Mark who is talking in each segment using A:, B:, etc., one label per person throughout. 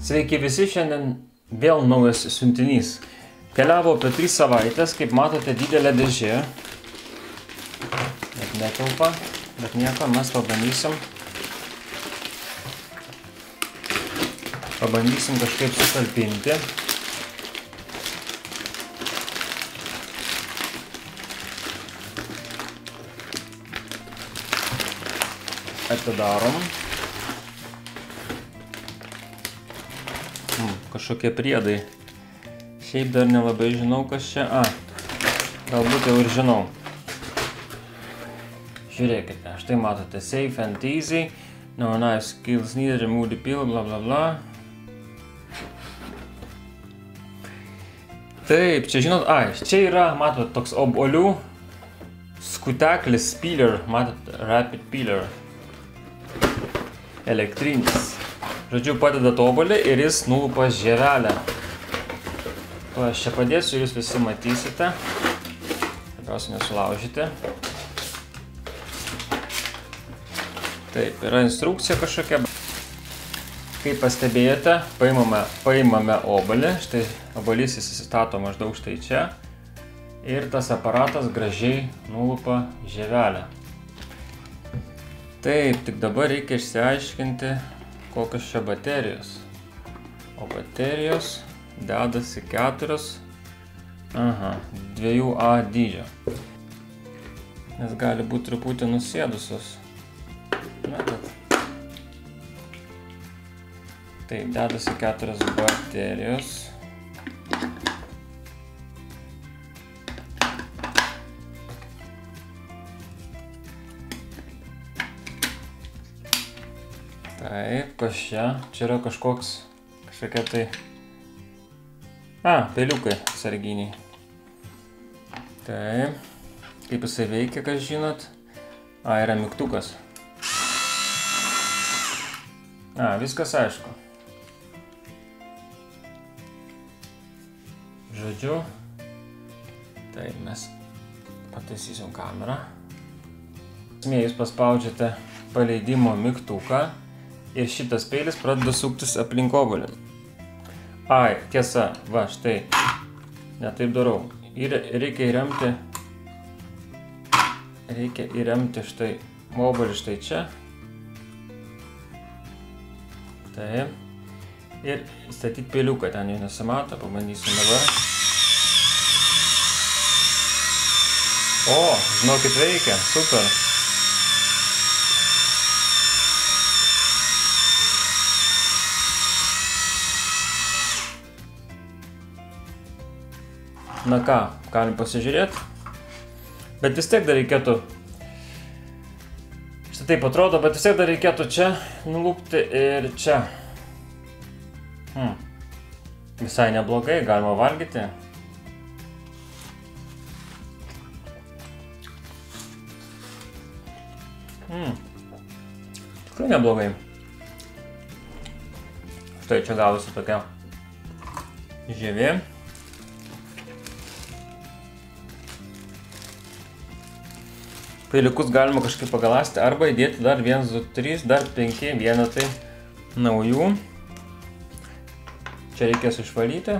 A: Sveiki visi, šiandien vėl naujas siuntinys. Keliavo apie 3 savaitės, kaip matote, didelė dėžė. Net netilpa, bet nieko, mes pabandysim. Pabandysim kažkaip sutalpinti. Atidarom. Kažkokie priedai. Šiaip dar nelabai žinau, kas čia. Galbūt jau ir žinau. Žiūrėkite, štai matote Safe and Easy. No knife skills needed, remove the peel, bla bla bla. Taip, čia žinot, čia yra, matot, toks obuolių skuteklis peeler, matot, rapid peeler. Elektrinis. Žodžiu, padeda obuolį ir jis nulupa žievelę. Aš čia padėsiu, jūs visi matysite. Tikriausiai nesulaužyti. Taip, yra instrukcija kažkokia. Kaip pastebėjote, paimame obuolį. Štai obuolys įsistato maždaug štai čia. Ir tas aparatas gražiai nulupa žievelę. Taip, tik dabar reikia išsiaiškinti, kokios čia baterijos. O baterijos dedasi 4, 2A dydžio. Nes gali būti truputį nusėdusios. Taip, dedasi 4 baterijos. Taip, kas čia? Čia yra kažkokia tai... Peliukai sarginiai. Taip, kaip jisai veikia, kas žinot? Yra mygtukas. Viskas aišku. Žodžiu, taip, mes pataisysim kamerą. Jūs paspaudžiate paleidimo mygtuką. Ir šitas peilis pradeda suktis aplink obuolį. Tiesa, va, štai. Ne taip darau. Ir reikia įremti štai obuolį štai čia. Taip. Ir statyti peiliuką, ten jau nesimato, pabandysim dabar. Žinokit, veikia, super. Na ką, galim pasižiūrėti. Bet vis tiek dar reikėtų... Štai taip atrodo, bet vis tiek dar reikėtų čia nulupti ir čia. Visai neblogai, galima valgyti. Tikrai neblogai. Štai čia gavosi tokia žievė. Peiliukus galima kažkaip pagaląsti arba įdėti dar 1, 2, 3, dar 5 vienetai naujų. Čia reikės išvalyti.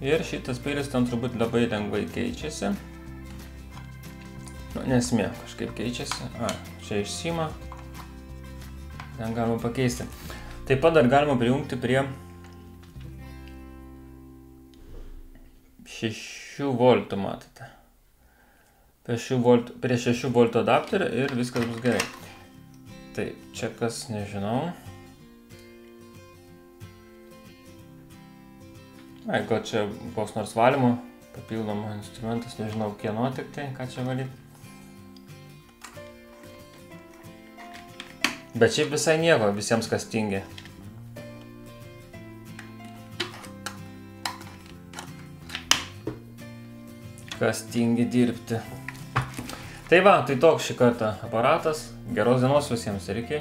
A: Ir šitas peilis ten turbūt labai lengvai keičiasi. Nesmė, kažkaip keičiasi. Čia išsima. Ten galima pakeisti. Taip pat dar galima prijungti prie 6 voltų, matote. Prie 6 voltų adapterio ir viskas bus gerai. Taip, čia kas nežinau. Gal čia koks nors valymo papildomo instrumentas, nežinau kieno tik tai, ką čia valyti. Bet šiaip visai nieko, visiems kas tingi. Kas tingi dirbti. Tai va, tai toks šį kartą aparatas. Geros dienos visiems ir iki.